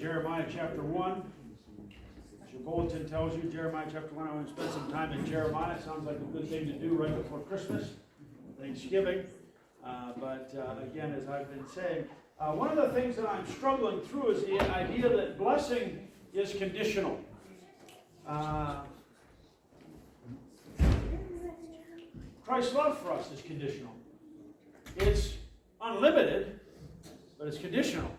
Jeremiah chapter 1. As your bulletin tells you, Jeremiah chapter 1, I want to spend some time in Jeremiah. It sounds like a good thing to do right before Christmas, Thanksgiving. Again, as I've been saying, one of the things that I'm struggling through is the idea that blessing is conditional. Christ's love for us is conditional. It's unlimited, but it's conditional.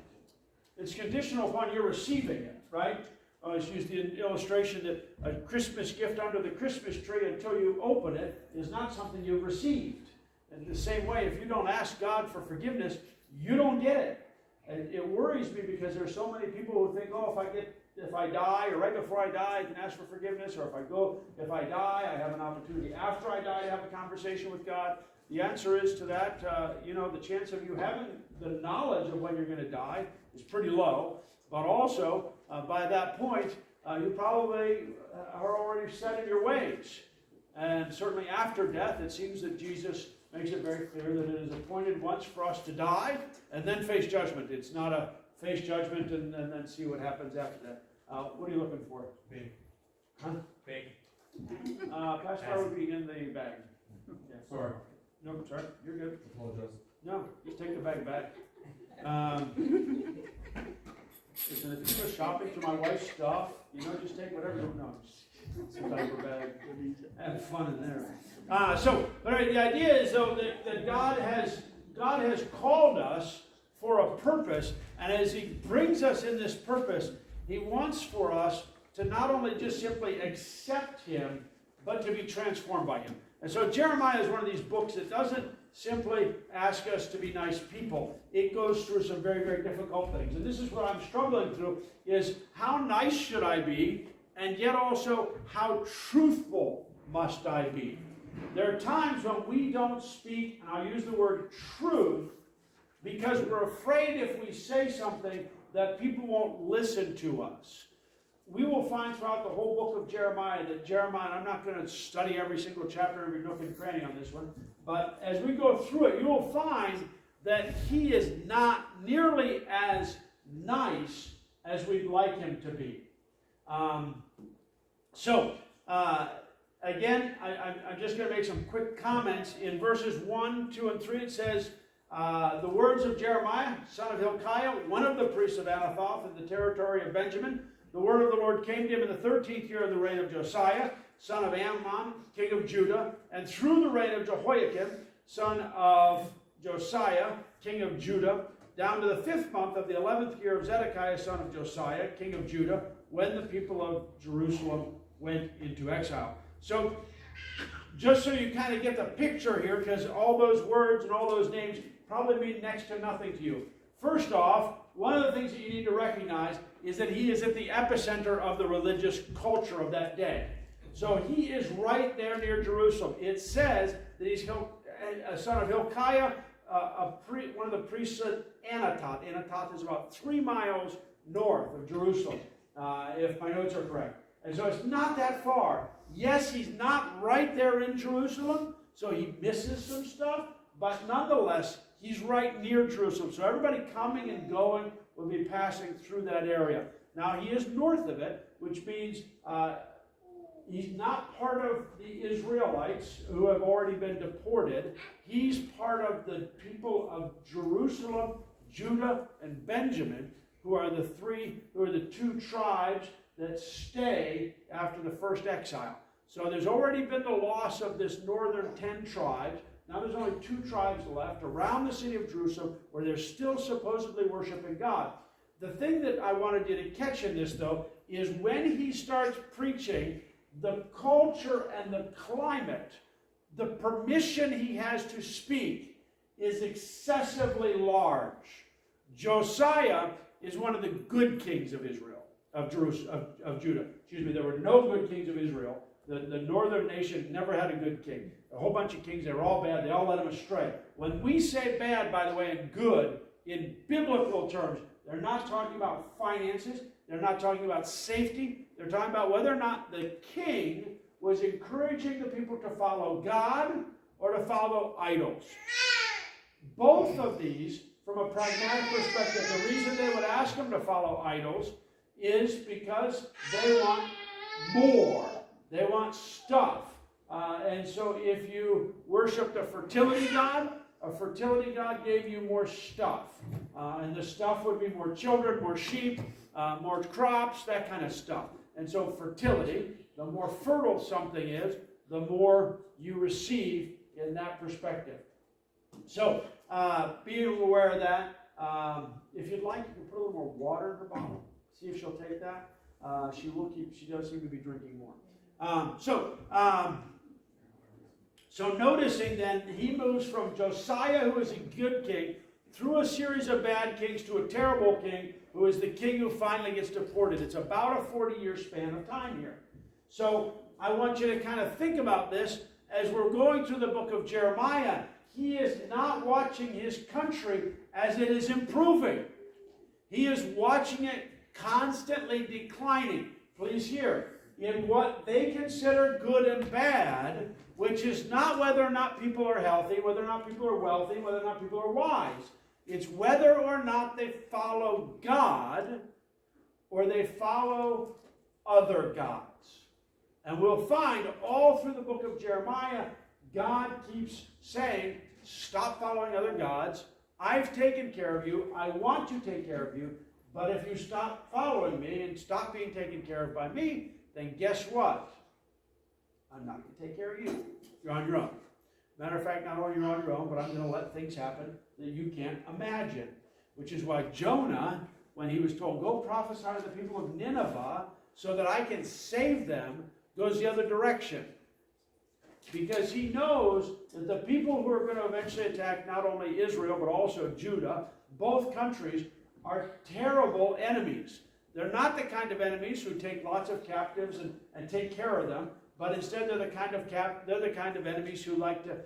It's conditional upon your receiving it, right? I always use the illustration that a Christmas gift under the Christmas tree until you open it is not something you've received. In the same way, if you don't ask God for forgiveness, you don't get it. And it worries me because there's so many people who think, oh, if I die, or right before I die, I can ask for forgiveness, or if I die, I have an opportunity after I die to have a conversation with God. The answer is to that, the chance of you having the knowledge of when you're going to die is pretty low. But also, by that point, you probably are already set in your ways. And certainly after death, it seems that Jesus makes it very clear that it is appointed once for us to die and then face judgment. It's not a face judgment and then see what happens after that. What are you looking for? Big. Huh? Big. Pastor would be in the bag. Yeah. Sorry. No, sorry. You're good. Apologize. No, just take the bag back. Listen, if you go shopping for my wife's stuff, just take whatever you want. It's a diaper bag. Have fun in there. The idea is though that God has called us for a purpose, and as He brings us in this purpose, He wants for us to not only just simply accept Him, but to be transformed by Him. And so Jeremiah is one of these books that doesn't simply ask us to be nice people. It goes through some very, very difficult things. And this is what I'm struggling through, is how nice should I be, and yet also how truthful must I be? There are times when we don't speak, and I'll use the word truth, because we're afraid if we say something that people won't listen to us. We will find throughout the whole book of Jeremiah that Jeremiah, and I'm not going to study every single chapter, every nook and cranny on this one, but as we go through it, you will find that he is not nearly as nice as we'd like him to be. Again, I'm just going to make some quick comments. In verses 1, 2, and 3, it says, the words of Jeremiah, son of Hilkiah, one of the priests of Anathoth in the territory of Benjamin. The word of the Lord came to him in the 13th year of the reign of Josiah, son of Ammon, king of Judah, and through the reign of Jehoiakim, son of Josiah, king of Judah, down to the 5th month of the 11th year of Zedekiah, son of Josiah, king of Judah, when the people of Jerusalem went into exile. So, just so you kind of get the picture here, because all those words and all those names probably mean next to nothing to you. First off, one of the things that you need to recognize is that he is at the epicenter of the religious culture of that day. So he is right there near Jerusalem. It says that he's a son of Hilkiah, one of the priests of Anathoth. Anathoth is about 3 miles north of Jerusalem, if my notes are correct. And so it's not that far. Yes, he's not right there in Jerusalem, so he misses some stuff, but nonetheless, he's right near Jerusalem. So everybody coming and going will be passing through that area. Now, he is north of it, which means he's not part of the Israelites who have already been deported. He's part of the people of Jerusalem, Judah, and Benjamin, who are the 2 tribes that stay after the first exile. So there's already been the loss of this northern 10 tribes. Now there's only 2 tribes left around the city of Jerusalem where they're still supposedly worshiping God. The thing that I wanted you to catch in this, though, is when he starts preaching, the culture and the climate, the permission he has to speak is excessively large. Josiah is one of the good kings of Israel, of Judah. Excuse me, there were no good kings of Israel. The northern nation never had a good king. A whole bunch of kings, they were all bad. They all led them astray. When we say bad, by the way, and good, in biblical terms, they're not talking about finances. They're not talking about safety. They're talking about whether or not the king was encouraging the people to follow God or to follow idols. Both of these from a pragmatic perspective, the reason they would ask them to follow idols is because they want more. They want stuff. And so if you worshiped a fertility god gave you more stuff. And the stuff would be more children, more sheep, more crops, that kind of stuff. And so fertility, the more fertile something is, the more you receive in that perspective. So being aware of that, if you'd like, you can put a little more water in her bottle. See if she'll take that. She does seem to be drinking more. So noticing then, he moves from Josiah, who is a good king, through a series of bad kings to a terrible king, who is the king who finally gets deported. It's about a 40-year span of time here. So I want you to kind of think about this as we're going through the book of Jeremiah. He is not watching his country as it is improving. He is watching it constantly declining. Please hear, in what they consider good and bad, which is not whether or not people are healthy, whether or not people are wealthy, whether or not people are wise. It's whether or not they follow God or they follow other gods. And we'll find all through the book of Jeremiah, God keeps saying, stop following other gods. I've taken care of you. I want to take care of you. But if you stop following me and stop being taken care of by me, then guess what? I'm not going to take care of you. You're on your own. Matter of fact, not only you're on your own, but I'm going to let things happen that you can't imagine. Which is why Jonah, when he was told, go prophesy to the people of Nineveh so that I can save them, goes the other direction. Because he knows that the people who are going to eventually attack not only Israel, but also Judah, both countries, are terrible enemies. They're not the kind of enemies who take lots of captives and take care of them. But instead, they're the kind of enemies who like to,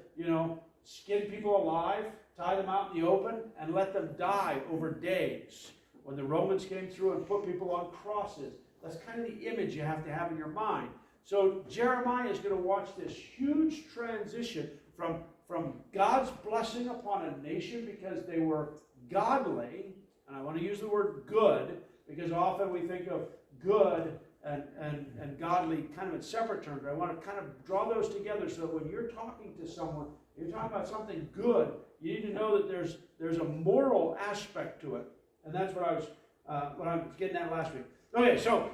skin people alive, tie them out in the open, and let them die over days. When the Romans came through and put people on crosses, that's kind of the image you have to have in your mind. So Jeremiah is going to watch this huge transition from God's blessing upon a nation because they were godly, and I want to use the word good because often we think of good and godly kind of in separate terms. I want to kind of draw those together so that when you're talking to someone, you're talking about something good, you need to know that there's a moral aspect to it. And that's what I was getting at last week. Okay, so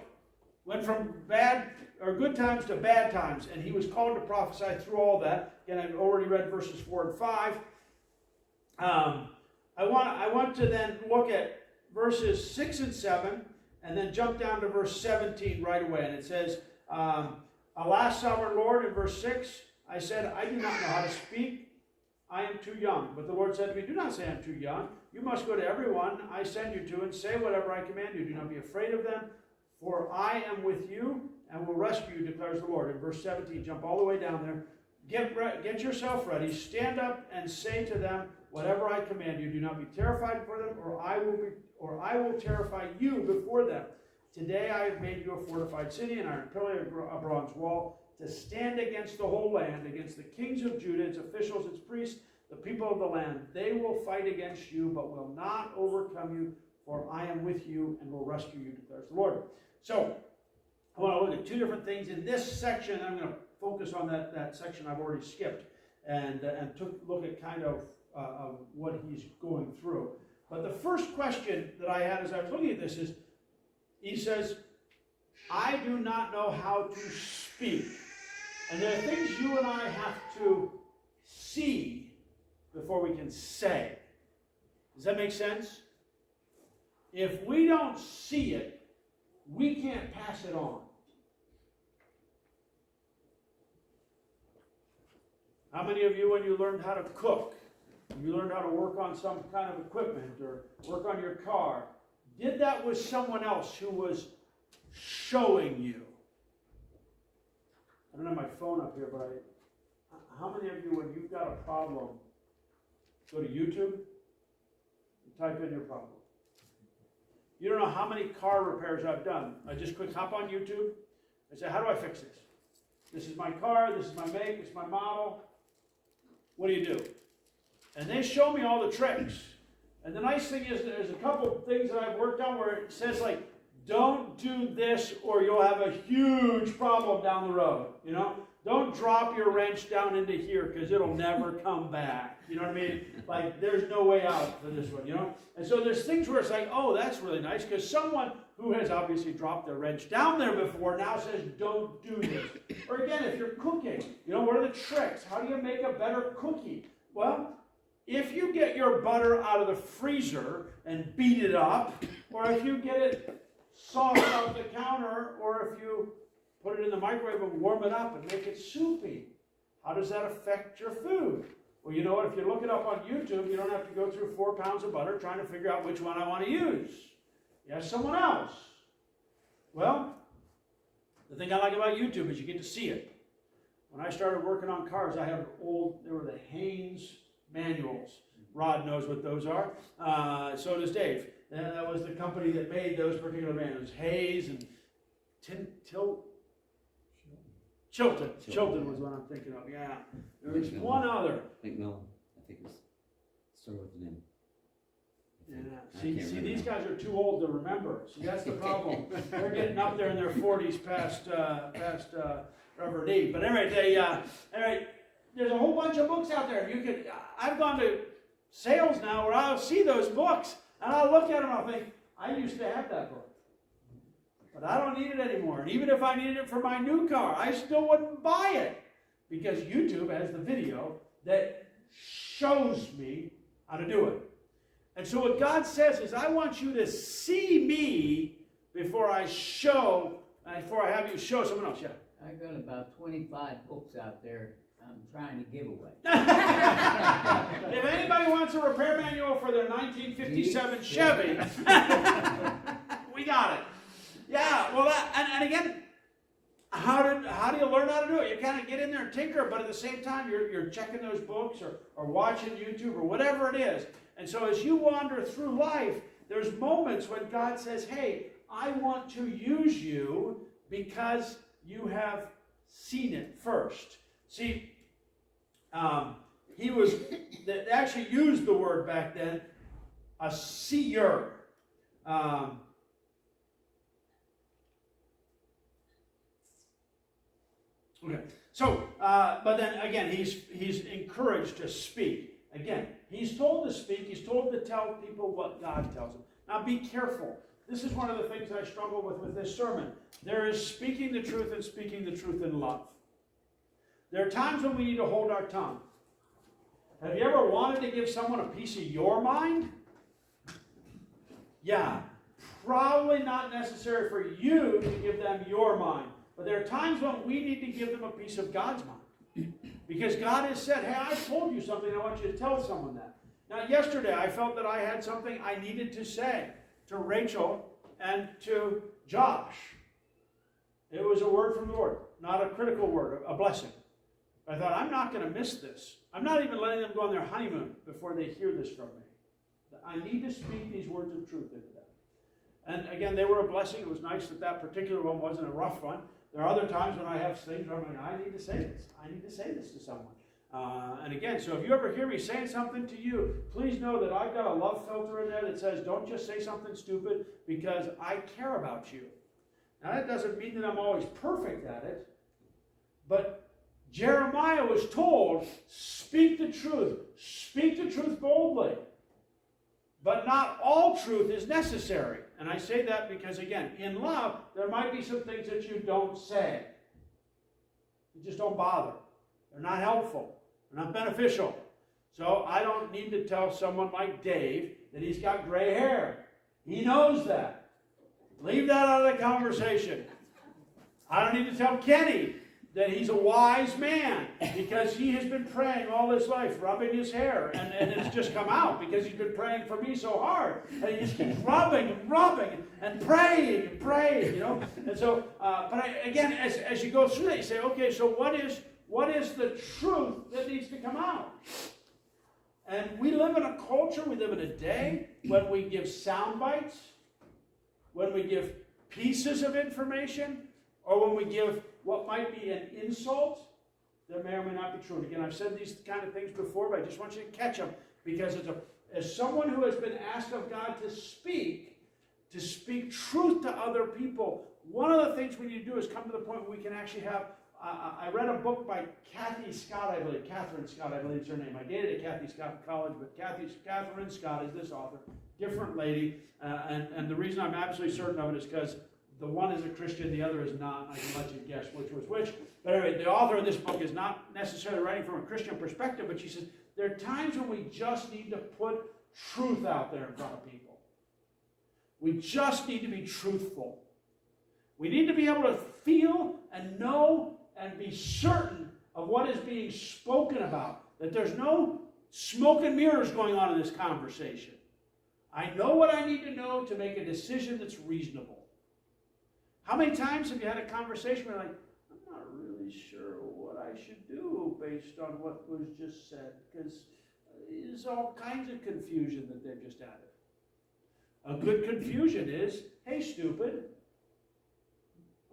went from bad or good times to bad times, and he was called to prophesy through all that. Again, I've already read verses 4 and 5. I want to then look at verses 6 and 7, and then jump down to verse 17 right away. And it says, Alas, sovereign Lord, in verse 6, I said, I do not know how to speak. I am too young. But the Lord said to me, do not say I'm too young. You must go to everyone I send you to and say whatever I command you. Do not be afraid of them, for I am with you and will rescue you, declares the Lord. In verse 17, jump all the way down there. Get yourself ready. Stand up and say to them whatever I command you. Do not be terrified for them, or I will terrify you before them. Today I have made you a fortified city, an iron pillar, a bronze wall, to stand against the whole land, against the kings of Judah, its officials, its priests, the people of the land. They will fight against you, but will not overcome you, for I am with you and will rescue you, declares the Lord. So, I want to look at two different things in this section. I'm going to focus on that section I've already skipped and look at kind of what he's going through. But the first question that I had as I was looking at this is, he says, I do not know how to speak. And there are things you and I have to see before we can say. Does that make sense? If we don't see it, we can't pass it on. How many of you, when you learned how to cook, you learned how to work on some kind of equipment or work on your car, did that with someone else who was showing you? I don't have my phone up here, but how many of you, when you've got a problem, go to YouTube and type in your problem? You don't know how many car repairs I've done. I just quick hop on YouTube and say, how do I fix this? This is my car, this is my make, this is my model. What do you do? And they show me all the tricks. And the nice thing is there's a couple things that I've worked on where it says like, don't do this or you'll have a huge problem down the road, you know? Don't drop your wrench down into here because it'll never come back. You know what I mean? Like, there's no way out for this one, you know? And so there's things where it's like, oh, that's really nice, because someone who has obviously dropped their wrench down there before now says, don't do this. Or again, if you're cooking, you know, what are the tricks? How do you make a better cookie? Well, if you get your butter out of the freezer and beat it up, or if you get it soft off the counter, or if you put it in the microwave and warm it up and make it soupy, how does that affect your food? Well, you know what? If you look it up on YouTube, you don't have to go through 4 pounds of butter trying to figure out which one I want to use. You ask someone else. Well, the thing I like about YouTube is you get to see it. When I started working on cars, I had they were the Haynes manuals. Rod knows what those are. So does Dave. And that was the company that made those particular manuals. Hayes and Chilton. Chilton was what I'm thinking of, yeah. There was one other. McMillan. I think it was started with an M. Yeah. See, these guys are too old to remember. See, that's the problem. They're getting up there in their 40s past Reverend Eve. But anyway, there's a whole bunch of books out there. I've gone to sales now where I'll see those books, and I'll look at them and I'll think, I used to have that book. But I don't need it anymore. And even if I needed it for my new car, I still wouldn't buy it. Because YouTube has the video that shows me how to do it. And so what God says is, I want you to see me before I have you show someone else. Yeah. I got about 25 books out there I'm trying to give away. If anybody wants a repair manual for their 1957 Chevy, we got it. Yeah, well, and again, how do you learn how to do it? You kind of get in there and tinker, but at the same time, you're checking those books or watching YouTube or whatever it is. And so as you wander through life, there's moments when God says, hey, I want to use you because you have seen it first. See, they actually used the word back then, a seer. Okay, so, but then again, he's encouraged to speak. Again, he's told to speak, he's told to tell people what God tells him. Now be careful. This is one of the things I struggle with this sermon. There is speaking the truth and speaking the truth in love. There are times when we need to hold our tongue. Have you ever wanted to give someone a piece of your mind? Yeah, probably not necessary for you to give them your mind. But there are times when we need to give them a piece of God's mind. Because God has said, hey, I told you something, I want you to tell someone that. Now, yesterday, I felt that I had something I needed to say to Rachel and to Josh. It was a word from the Lord, not a critical word, a blessing. I thought, I'm not going to miss this. I'm not even letting them go on their honeymoon before they hear this from me. I need to speak these words of truth into them. And again, they were a blessing. It was nice that particular one wasn't a rough one. There are other times when I have things where I'm like, I need to say this. I need to say this to someone. And again, so if you ever hear me saying something to you, please know that I've got a love filter in there that says, don't just say something stupid because I care about you. Now, that doesn't mean that I'm always perfect at it, but Jeremiah was told, speak the truth boldly. But not all truth is necessary. And I say that because, again, in love, there might be some things that you don't say. You just don't bother. They're not helpful. They're not beneficial. So I don't need to tell someone like Dave that he's got gray hair. He knows that. Leave that out of the conversation. I don't need to tell Kenny that he's a wise man because he has been praying all his life, rubbing his hair, and it's just come out because he's been praying for me so hard. And he just keeps rubbing and praying, you know. And so, again, as you go through that, you say, okay, so what is the truth that needs to come out? And we live in a culture, we live in a day when we give sound bites, when we give pieces of information, or when we give what might be an insult that may or may not be true. And again, I've said these kind of things before, but I just want you to catch them because as someone who has been asked of God to speak truth to other people, one of the things we need to do is come to the point where we can actually have, I read a book by Kathy Scott, I believe, Catherine Scott, I believe is her name. I dated at Kathy Scott College, but Catherine Scott is this author, different lady, and the reason I'm absolutely certain of it is because the one is a Christian, the other is not. I can let you guess which was which. But anyway, the author of this book is not necessarily writing from a Christian perspective, but she says, there are times when we just need to put truth out there in front of people. We just need to be truthful. We need to be able to feel and know and be certain of what is being spoken about. That there's no smoke and mirrors going on in this conversation. I know what I need to know to make a decision that's reasonable. How many times have you had a conversation where you're like, I'm not really sure what I should do based on what was just said, because there's all kinds of confusion that they've just added. A good confusion is, hey, stupid.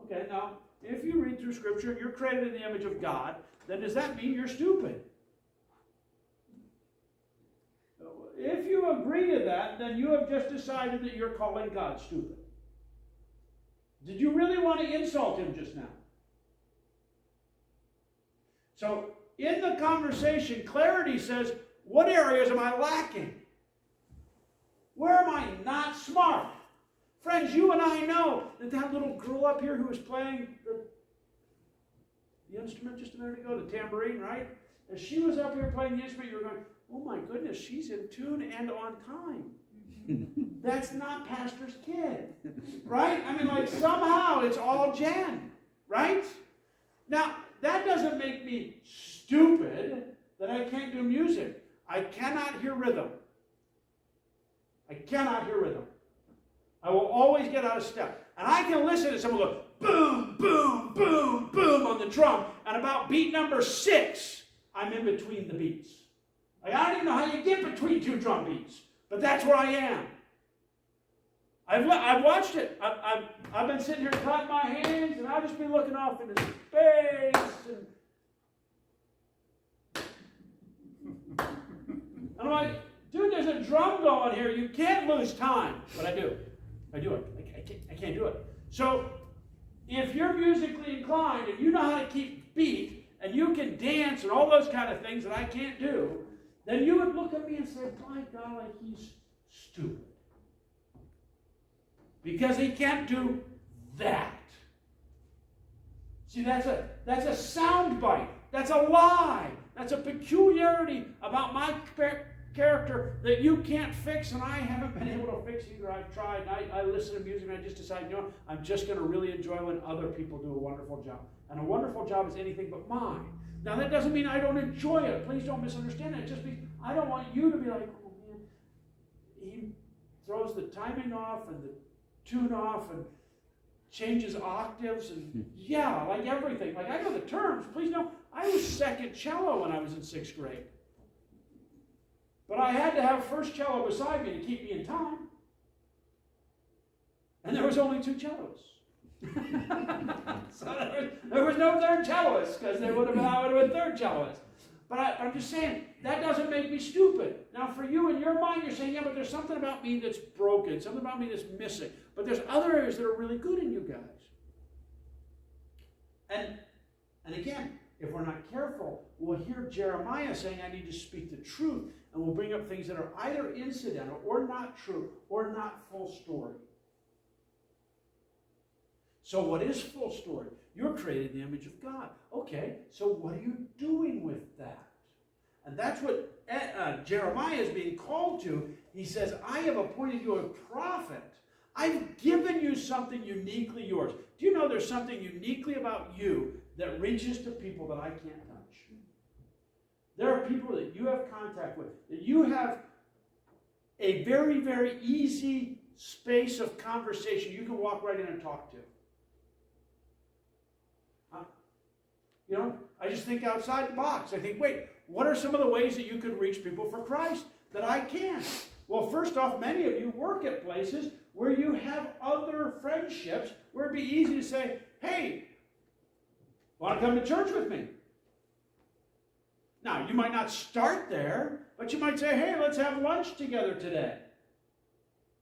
Okay, now, if you read through Scripture and you're created in the image of God, then does that mean you're stupid? If you agree to that, then you have just decided that you're calling God stupid. Did you really want to insult him just now? So, in the conversation, clarity says, what areas am I lacking? Where am I not smart? Friends, you and I know that little girl up here who was playing the instrument just a minute ago, the tambourine, right? As she was up here playing the instrument, you were going, oh my goodness, she's in tune and on time. That's not Pastor's kid, right? I mean, like somehow it's all Jen, right? Now, that doesn't make me stupid that I can't do music. I cannot hear rhythm. I cannot hear rhythm. I will always get out of step. And I can listen to someone go boom, boom, boom, boom on the drum, and about beat number 6, I'm in between the beats. Like, I don't even know how you get between 2 drum beats, but that's where I am. I've watched it. I've been sitting here clapping my hands, and I'll just be looking off into space. And I'm like, dude, there's a drum going here. You can't lose time. But I do. I do it. I can't do it. So if you're musically inclined and you know how to keep beat and you can dance and all those kind of things that I can't do, then you would look at me and say, my golly, he's stupid. Because he can't do that. See, that's a sound bite. That's a lie. That's a peculiarity about my character that you can't fix, and I haven't been able to fix either. I've tried. I listen to music, and I just decide, you know, I'm just going to really enjoy when other people do a wonderful job. And a wonderful job is anything but mine. Now, that doesn't mean I don't enjoy it. Please don't misunderstand it. It just means I don't want you to be like, oh, man, he throws the timing off and the tune off and changes octaves and yeah, like everything. Like, I know the terms. Please know, I was second cello when I was in 6th grade. But I had to have first cello beside me to keep me in time. And there was only 2 cellos. So there was no third cellist, because I would have been third cellist. But I'm just saying, that doesn't make me stupid. Now for you, in your mind, you're saying, yeah, but there's something about me that's broken, something about me that's missing. But there's other areas that are really good in you guys. And again, if we're not careful, we'll hear Jeremiah saying, I need to speak the truth, and we'll bring up things that are either incidental or not true or not full story. So what is full story? You're created in the image of God. Okay, so what are you doing with that? And that's what Jeremiah is being called to. He says, I have appointed you a prophet. I've given you something uniquely yours. Do you know there's something uniquely about you that reaches to people that I can't touch? There are people that you have contact with, that you have a very, very easy space of conversation you can walk right in and talk to. You know, I just think outside the box. I think, wait, what are some of the ways that you could reach people for Christ that I can't? Well, first off, many of you work at places where you have other friendships where it'd be easy to say, hey, want to come to church with me? Now, you might not start there, but you might say, hey, let's have lunch together today.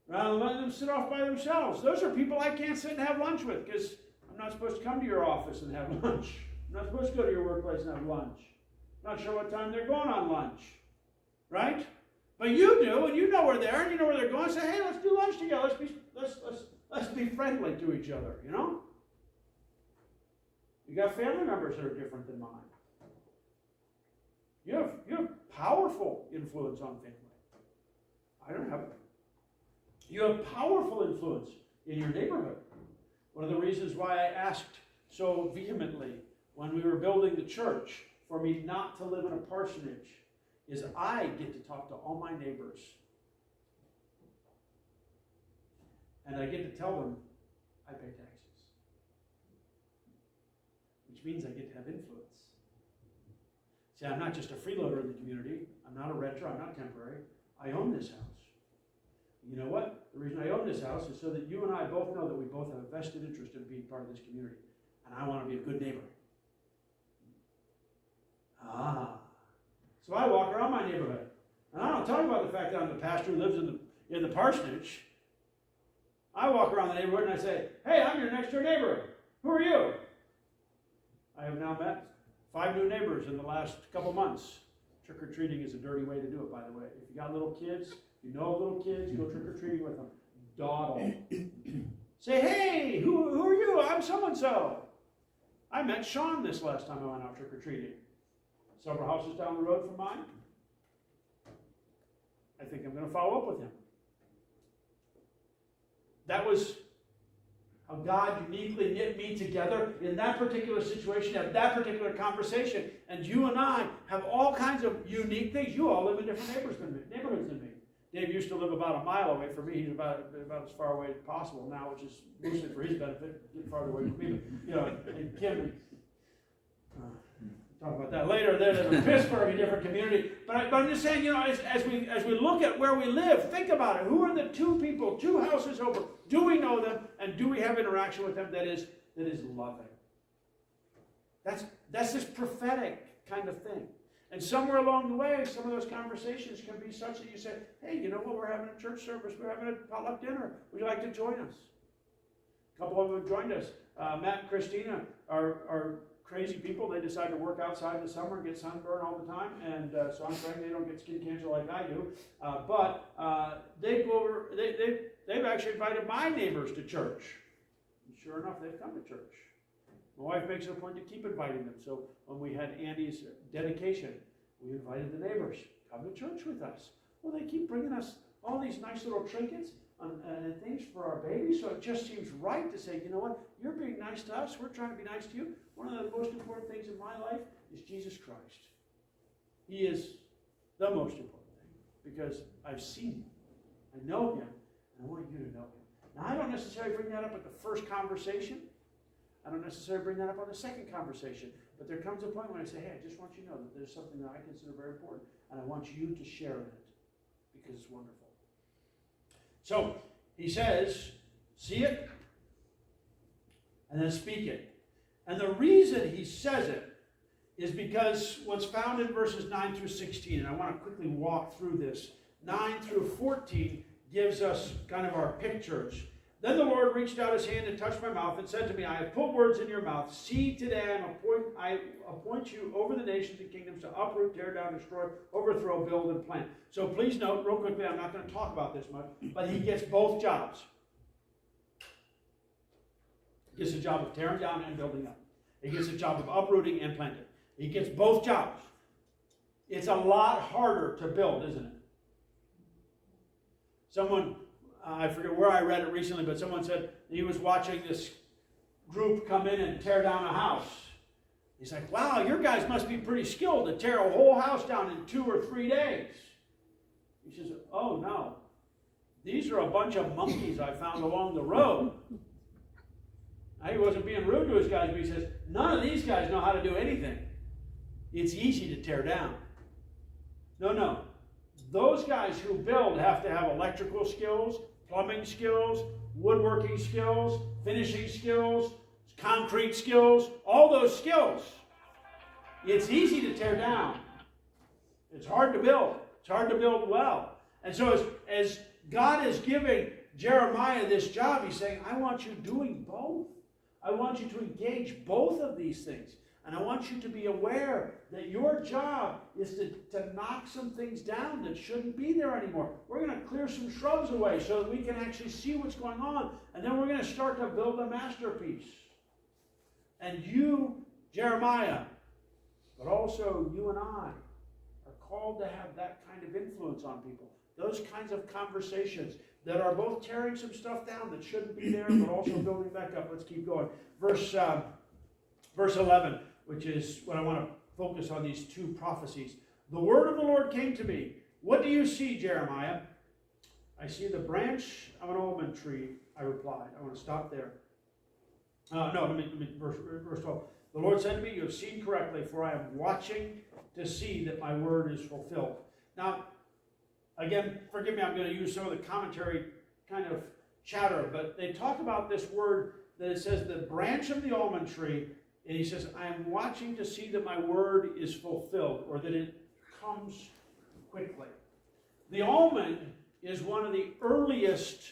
Rather than letting them sit off by themselves. Those are people I can't sit and have lunch with because I'm not supposed to come to your office and have lunch. I'm not supposed to go to your workplace and have lunch. I'm not sure what time they're going on lunch. Right? But you do, and you know we're there, and you know where they're going. Say, hey, let's do lunch together. Let's be friendly to each other, you know? You got family members that are different than mine. You have powerful influence on family. I don't have it. You have powerful influence in your neighborhood. One of the reasons why I asked so vehemently when we were building the church for me not to live in a parsonage is I get to talk to all my neighbors. And I get to tell them I pay taxes. Which means I get to have influence. See, I'm not just a freeloader in the community. I'm not a renter. I'm not temporary. I own this house. You know what? The reason I own this house is so that you and I both know that we both have a vested interest in being part of this community. And I want to be a good neighbor. So I walk around my neighborhood. And I don't talk about the fact that I'm the pastor who lives in the parsonage. I walk around the neighborhood and I say, hey, I'm your next door neighbor. Who are you? I have now met 5 new neighbors in the last couple months. Trick-or-treating is a dirty way to do it, by the way. If you got little kids, you know little kids, go trick-or-treating with them. Dawdle. Say, hey, who are you? I'm so-and-so. I met Sean this last time I went out trick-or-treating. Several houses down the road from mine. I think I'm going to follow up with him. That was how God uniquely knit me together in that particular situation, have that particular conversation. And you and I have all kinds of unique things. You all live in different neighborhoods than me. Dave used to live about a mile away from me. He's about as far away as possible now, which is mostly for his benefit, getting farther away from me. But, you know, and Kim, talk about that later. They live in Pittsburgh, a different community. But I'm just saying, you know, as we look at where we live, think about it. Who are the 2 people, 2 houses over? Do we know them, and do we have interaction with them that is loving? That's this prophetic kind of thing. And somewhere along the way, some of those conversations can be such that you say, hey, you know what? We're having a church service. We're having a potluck dinner. Would you like to join us? A couple of them have joined us. Matt and Christina are crazy people. They decide to work outside in the summer and get sunburn all the time, and so I'm praying they don't get skin cancer like I do. But they go over. They've actually invited my neighbors to church. And sure enough, they've come to church. My wife makes it a point to keep inviting them. So when we had Andy's dedication, we invited the neighbors, come to church with us. Well, they keep bringing us all these nice little trinkets and things for our babies. So it just seems right to say, you know what? You're being nice to us. We're trying to be nice to you. One of the most important things in my life is Jesus Christ. He is the most important thing because I've seen him. I know him, and I want you to know him. Now, I don't necessarily bring that up at the first conversation. I don't necessarily bring that up on the second conversation. But there comes a point when I say, hey, I just want you to know that there's something that I consider very important, and I want you to share in it because it's wonderful. So, he says, see it, and then speak it. And the reason he says it is because what's found in verses 9 through 16, and I want to quickly walk through this. 9 through 14 gives us kind of our pictures. Then the Lord reached out his hand and touched my mouth and said to me, I have put words in your mouth. See, today I appoint you over the nations and kingdoms to uproot, tear down, destroy, overthrow, build, and plant. So please note, real quickly, I'm not going to talk about this much, but he gets both jobs. He gets the job of tearing down and building up. He gets the job of uprooting and planting. He gets both jobs. It's a lot harder to build, isn't it? Someone, I forget where I read it recently, but someone said he was watching this group come in and tear down a house. He's like, wow, your guys must be pretty skilled to tear a whole house down in 2 or 3 days. He says, oh no, these are a bunch of monkeys I found along the road. Now, he wasn't being rude to his guys, but he says, none of these guys know how to do anything. It's easy to tear down. No. Those guys who build have to have electrical skills, plumbing skills, woodworking skills, finishing skills, concrete skills, all those skills. It's easy to tear down. It's hard to build. It's hard to build well. And so as God is giving Jeremiah this job, he's saying, I want you doing both. I want you to engage both of these things. And I want you to be aware that your job is to knock some things down that shouldn't be there anymore. We're going to clear some shrubs away so that we can actually see what's going on. And then we're going to start to build a masterpiece. And you, Jeremiah, but also you and I, are called to have that kind of influence on people. Those kinds of conversations that are both tearing some stuff down that shouldn't be there, but also building back up. Let's keep going. Verse 11, which is what I want to focus on, these two prophecies. The word of the Lord came to me. What do you see, Jeremiah? I see the branch of an almond tree, I replied. I want to stop there. Verse 12. The Lord said to me, you have seen correctly, for I am watching to see that my word is fulfilled. Now, again, forgive me, I'm going to use some of the commentary kind of chatter, but they talk about this word that it says the branch of the almond tree, and he says, I am watching to see that my word is fulfilled, or that it comes quickly. The almond is one of the earliest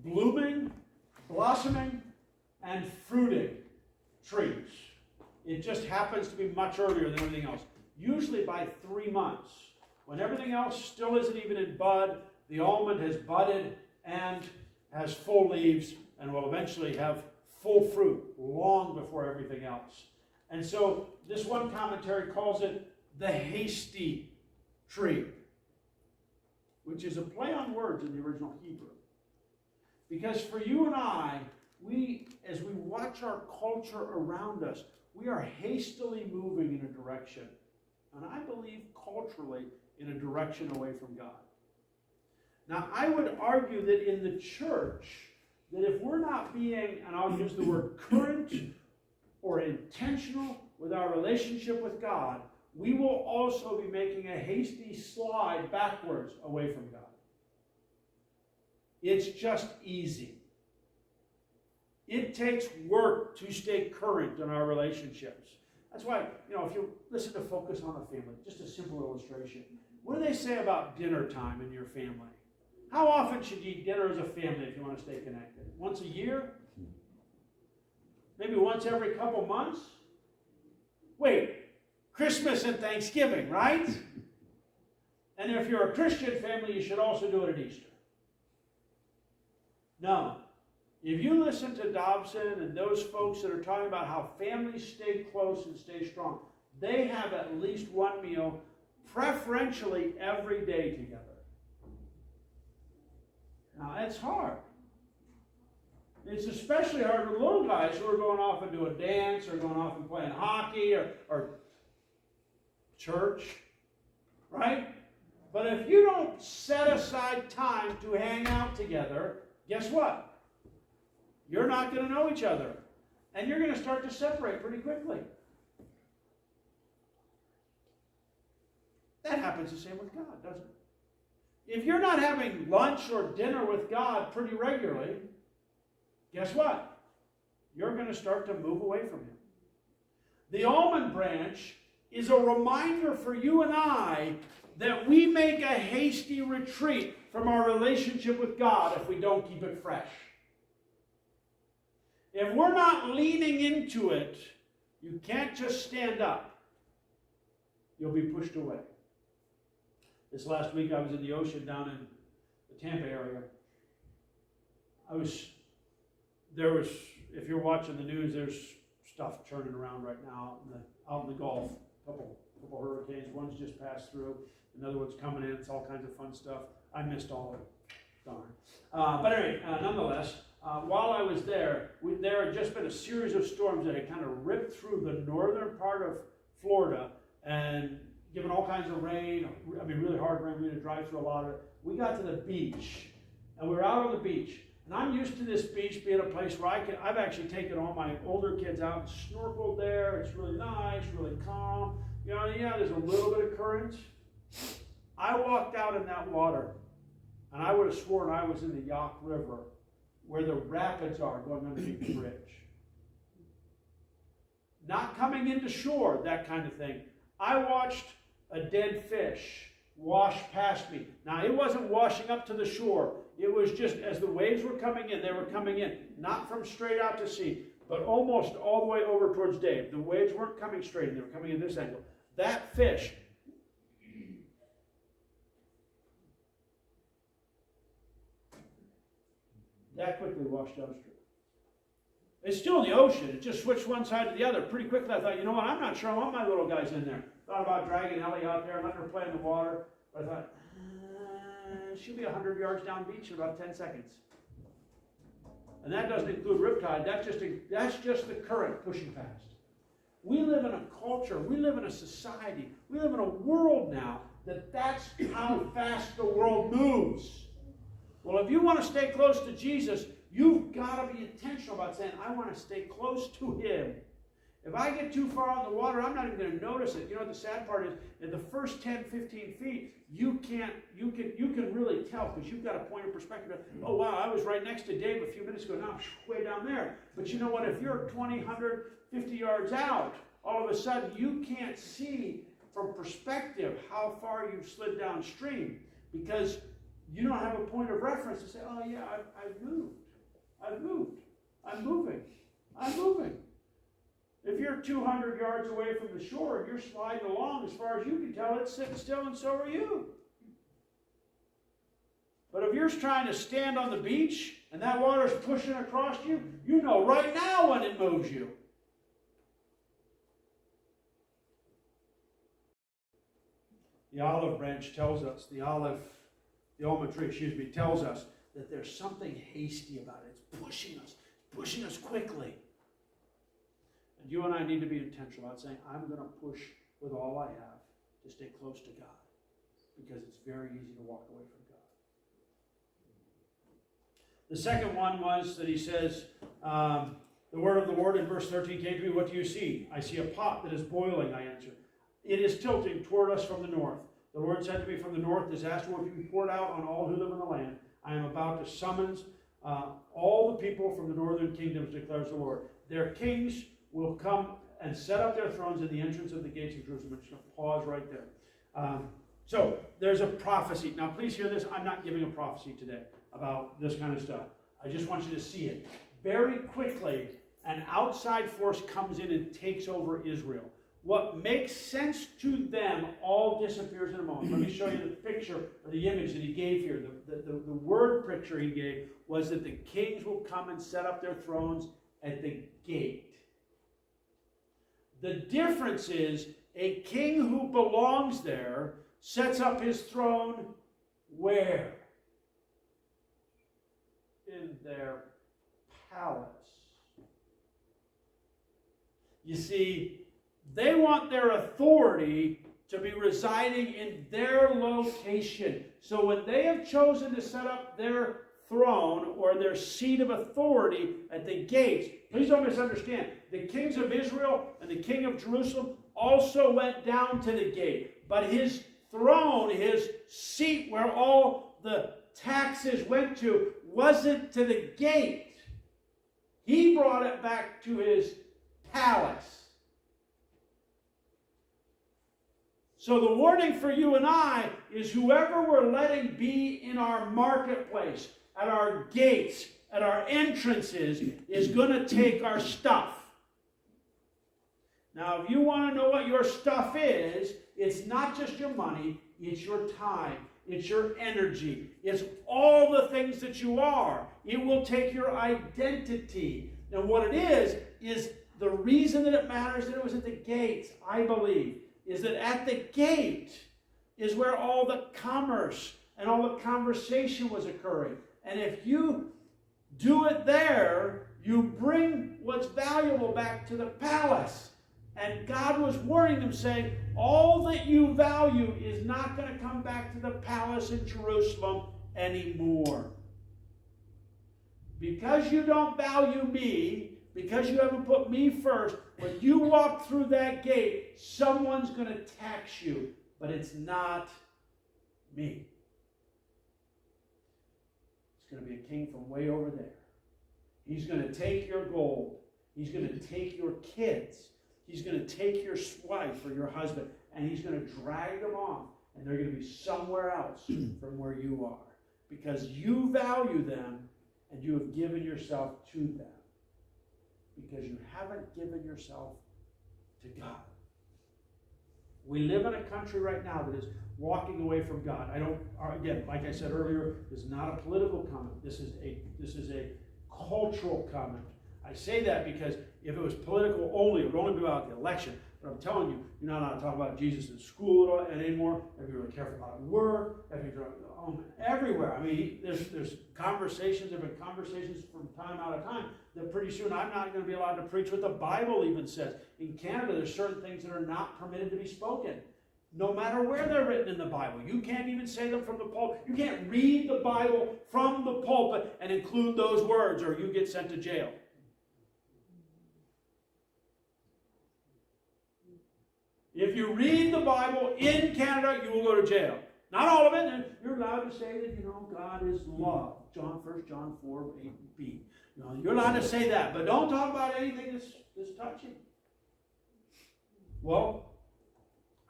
blooming, blossoming, and fruiting trees. It just happens to be much earlier than everything else. Usually by 3 months. When everything else still isn't even in bud, the almond has budded and has full leaves and will eventually have full fruit long before everything else. And so this one commentary calls it the hasty tree, which is a play on words in the original Hebrew. Because for you and I, as we watch our culture around us, we are hastily moving in a direction, and I believe culturally, in a direction away from God. Now, I would argue that in the church, that if we're not being, and I'll use the word current or intentional with our relationship with God, we will also be making a hasty slide backwards away from God. It's just easy. It takes work to stay current in our relationships. That's why, if you listen to Focus on the Family, just a simple illustration. What do they say about dinner time in your family? How often should you eat dinner as a family if you want to stay connected? Once a year? Maybe once every couple months? Wait, Christmas and Thanksgiving, right? And if you're a Christian family, you should also do it at Easter. No. If you listen to Dobson and those folks that are talking about how families stay close and stay strong, they have at least one meal, preferentially every day together. Now, that's hard. It's especially hard with little guys who are going off and doing dance or going off and playing hockey or church, right? But if you don't set aside time to hang out together, guess what? You're not going to know each other. And you're going to start to separate pretty quickly. That happens the same with God, doesn't it? If you're not having lunch or dinner with God pretty regularly, guess what? You're going to start to move away from Him. The almond branch is a reminder for you and I that we make a hasty retreat from our relationship with God if we don't keep it fresh. If we're not leaning into it, you can't just stand up. You'll be pushed away. This last week I was in the ocean down in the Tampa area. If you're watching the news, there's stuff churning around right now out in the Gulf. A couple hurricanes. One's just passed through. Another one's coming in. It's all kinds of fun stuff. I missed all of it. Darn. But anyway, nonetheless, while I was there, there had just been a series of storms that had kind of ripped through the northern part of Florida and given all kinds of rain. I mean, really hard rain. We had to drive through a lot of it. We got to the beach, and we were out on the beach. And I'm used to this beach being a place where I've actually taken all my older kids out and snorkeled there. It's really nice, really calm. There's a little bit of current. I walked out in that water, and I would have sworn I was in the Yaak River, where the rapids are going underneath the bridge. Not coming into shore, that kind of thing. I watched a dead fish washed past me. Now, it wasn't washing up to the shore. It was just as the waves were coming in, they were coming in, not from straight out to sea, but almost all the way over towards Dave. The waves weren't coming straight, they were coming in this angle. That fish, that quickly washed downstream. It's still in the ocean. It just switched one side to the other pretty quickly. I thought, you know what, I'm not sure I want my little guys in there. Thought about dragging Ellie out there and letting her play in the water. But I thought, she'll be 100 yards down beach in about 10 seconds. And that doesn't include riptide. That's just the current pushing past. We live in a culture, we live in a society, we live in a world now that's how fast the world moves. Well, if you want to stay close to Jesus, you've got to be intentional about saying, I want to stay close to him. If I get too far out in the water, I'm not even going to notice it. You know what the sad part is? In the first 10, 15 feet, you can really tell because you've got a point of perspective. Oh, wow, I was right next to Dave a few minutes ago. Now I'm way down there. But you know what? If you're 20, 100, 50 yards out, all of a sudden you can't see from perspective how far you've slid downstream because you don't have a point of reference to say, oh, yeah, I've moved. I've moved. I'm moving. I'm moving. If you're 200 yards away from the shore and you're sliding along, as far as you can tell, it's sitting still and so are you. But if you're trying to stand on the beach and that water's pushing across you, you know right now when it moves you. The olive branch tells us, the almond tree, tells us that there's something hasty about it. It's pushing us quickly. And you and I need to be intentional about saying, I'm going to push with all I have to stay close to God because it's very easy to walk away from God. The second one was that he says, the word of the Lord in verse 13 came to me, what do you see? I see a pot that is boiling, I answered. It is tilting toward us from the north. The Lord said to me, from the north, disaster will be poured out on all who live in the land. I am about to summons all the people from the northern kingdoms, declares the Lord. Their kings will come and set up their thrones in the entrance of the gates of Jerusalem. I'm just going to pause right there. So there's a prophecy. Now please hear this. I'm not giving a prophecy today about this kind of stuff. I just want you to see it. Very quickly, an outside force comes in and takes over Israel. What makes sense to them all disappears in a moment. Let me show you the picture or the image that he gave here. The word picture he gave was that the kings will come and set up their thrones at the gate. The difference is a king who belongs there sets up his throne where? In their palace. You see, they want their authority to be residing in their location. So when they have chosen to set up their throne or their seat of authority at the gates, please don't misunderstand. The kings of Israel and the king of Jerusalem also went down to the gate. But his throne, his seat where all the taxes went to, wasn't to the gate. He brought it back to his palace. So the warning for you and I is whoever we're letting be in our marketplace, at our gates, at our entrances, is going to take our stuff. Now, if you want to know what your stuff is, it's not just your money, it's your time, it's your energy, it's all the things that you are. It will take your identity. Now, what it is the reason that it matters that it was at the gates, I believe, is that at the gate is where all the commerce and all the conversation was occurring. And if you do it there, you bring what's valuable back to the palace. And God was warning them, saying, all that you value is not going to come back to the palace in Jerusalem anymore. Because you don't value me, because you haven't put me first, when you walk through that gate, someone's going to tax you, but it's not me. It's going to be a king from way over there. He's going to take your gold. He's going to take your kids. He's going to take your wife or your husband, and he's going to drag them off, and they're going to be somewhere else from where you are, because you value them and you have given yourself to them, because you haven't given yourself to God. We live in a country right now that is walking away from God. Again, like I said earlier, this is not a political comment. This is a cultural comment. I say that because if it was political only, it would only be about the election. But I'm telling you, you're not allowed to talk about Jesus in school anymore. If you're really careful about work, everywhere. I mean, there's conversations, there have been conversations from time out of time that pretty soon I'm not going to be allowed to preach what the Bible even says. In Canada, there's certain things that are not permitted to be spoken, no matter where they're written in the Bible. You can't even say them from the pulpit. You can't read the Bible from the pulpit and include those words, or you get sent to jail. If you read the Bible in Canada, you will go to jail. Not all of it. You're allowed to say that, God is love. 1 John 4:8b. You're allowed to say that, but don't talk about anything that's touching. Well,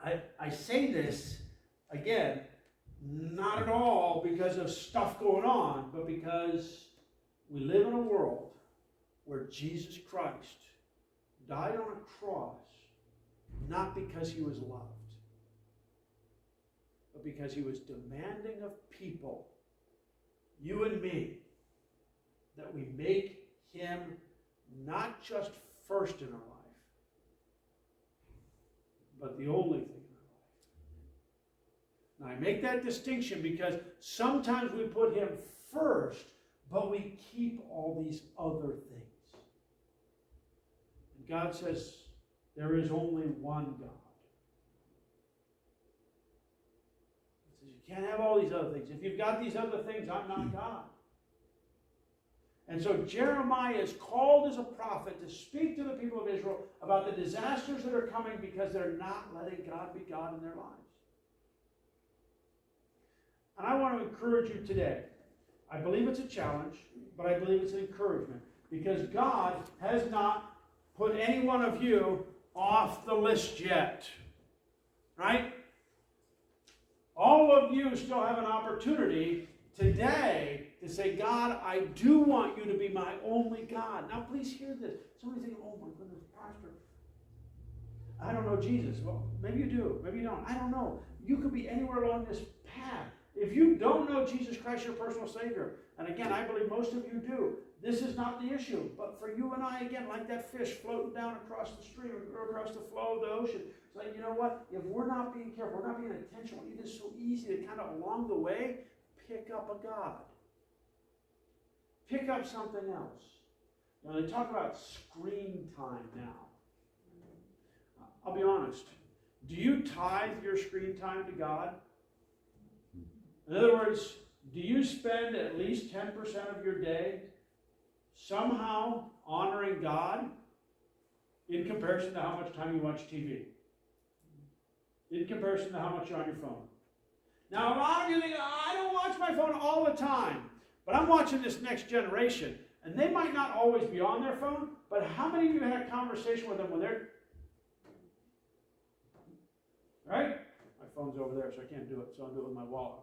I say this, again, not at all because of stuff going on, but because we live in a world where Jesus Christ died on a cross, not because he was loved, but because he was demanding of people, you and me, that we make him not just first in our life, but the only thing in our life. Now I make that distinction because sometimes we put him first, but we keep all these other things. And God says, there is only one God. He says, you can't have all these other things. If you've got these other things, I'm not God. And so Jeremiah is called as a prophet to speak to the people of Israel about the disasters that are coming because they're not letting God be God in their lives. And I want to encourage you today. I believe it's a challenge, but I believe it's an encouragement, because God has not put any one of you off the list yet. Right? All of you still have an opportunity today to say, God, I do want you to be my only God. Now please hear this. Somebody thinking, oh my goodness, Pastor, I don't know Jesus. Well, maybe you do. Maybe you don't. I don't know. You could be anywhere along this path. If you don't know Jesus Christ, your personal Savior, and again, I believe most of you do, this is not the issue. But for you and I, again, like that fish floating down across the stream or across the flow of the ocean, it's like, you know what? If we're not being careful, we're not being intentional, it is so easy to kind of along the way pick up a God. Pick up something else. Now, they talk about screen time now. I'll be honest. Do you tithe your screen time to God? In other words, do you spend at least 10% of your day somehow honoring God in comparison to how much time you watch TV? In comparison to how much you're on your phone? Now, a lot of you think, I don't watch my phone all the time, but I'm watching this next generation, and they might not always be on their phone, but how many of you had a conversation with them when they're... Right? My phone's over there, so I can't do it, so I'll do it with my wallet.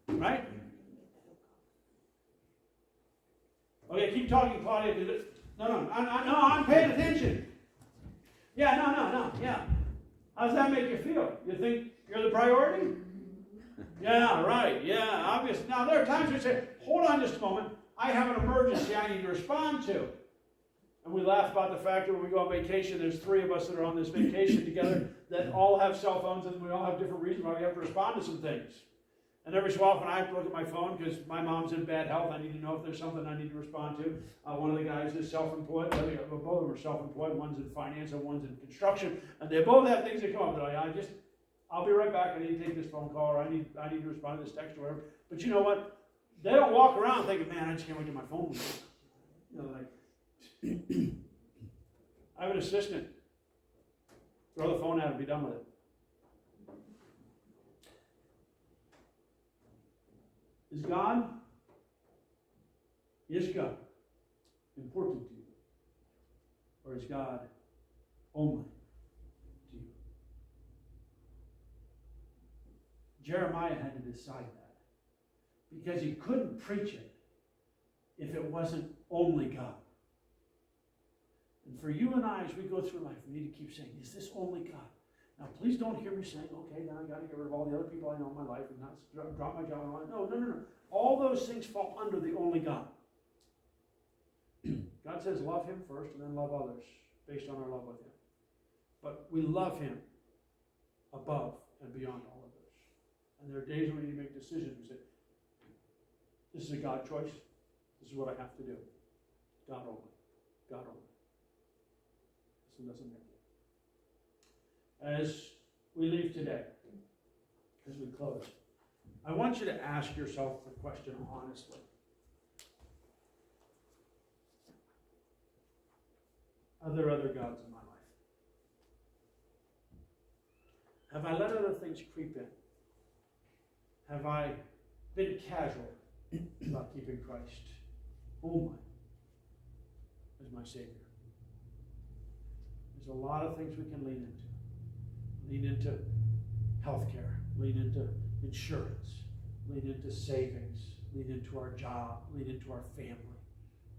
Right? Okay, keep talking, Claudia. No, I'm paying attention. Yeah, no, yeah. How does that make you feel? You think you're the priority? Yeah, right, yeah, obvious. Now, there are times we say, hold on just a moment. I have an emergency I need to respond to. And we laugh about the fact that when we go on vacation, there's 3 of us that are on this vacation together that all have cell phones, and we all have different reasons why we have to respond to some ththings. And every so often I have to look at my phone because my mom's in bad health. I need to know if there's something I need to respond to. One of the guys is self-employed. Both of them are self-employed. One's in finance and one's in construction. And they both have things that come up. They're like, I'll be right back. I need to take this phone call, or I need to respond to this text or whatever. But you know what? They don't walk around thinking, man, I just can't wait to get my phone. I have an assistant. Throw the phone at him, be done with it. Is God? Yes, God. important to you? Or is God only to you? Jeremiah had to decide that, because he couldn't preach it if it wasn't only God. And for you and I, as we go through life, we need to keep saying, is this only God? Now, please don't hear me saying, okay, now I got to get rid of all the other people I know in my life and not drop my job. No. All those things fall under the only God. God says love him first and then love others based on our love with him. But we love him above and beyond all others. And there are days when we need to make decisions. We say, this is a God choice. This is what I have to do. God only. God only. This one doesn't make it. As we leave today, as we close, I want you to ask yourself the question honestly. Are there other gods in my life? Have I let other things creep in? Have I been casual about keeping Christ only as my Savior? There's a lot of things we can lean into. Lean into healthcare, lean into insurance, lean into savings, lean into our job, lean into our family,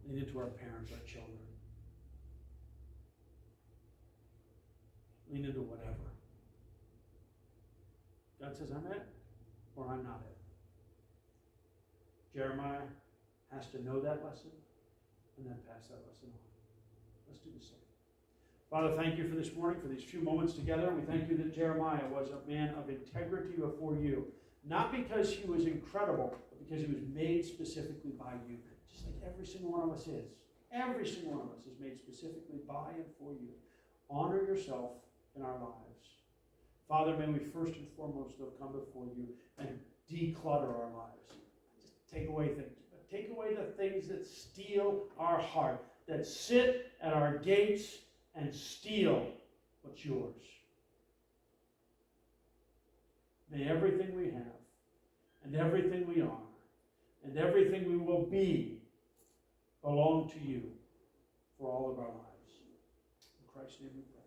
lean into our parents, our children. Lean into whatever. God says, I'm it, or I'm not it. Jeremiah has to know that lesson and then pass that lesson on. Let's do the same. Father, thank you for this morning, for these few moments together. We thank you that Jeremiah was a man of integrity before you. Not because he was incredible, but because he was made specifically by you. Just like every single one of us is. Every single one of us is made specifically by and for you. Honor yourself in our lives. Father, may we first and foremost come before you and declutter our lives. Just take away things. But take away the things that steal our heart, that sit at our gates and steal what's yours. May everything we have, and everything we are, and everything we will be belong to you for all of our lives. In Christ's name we pray.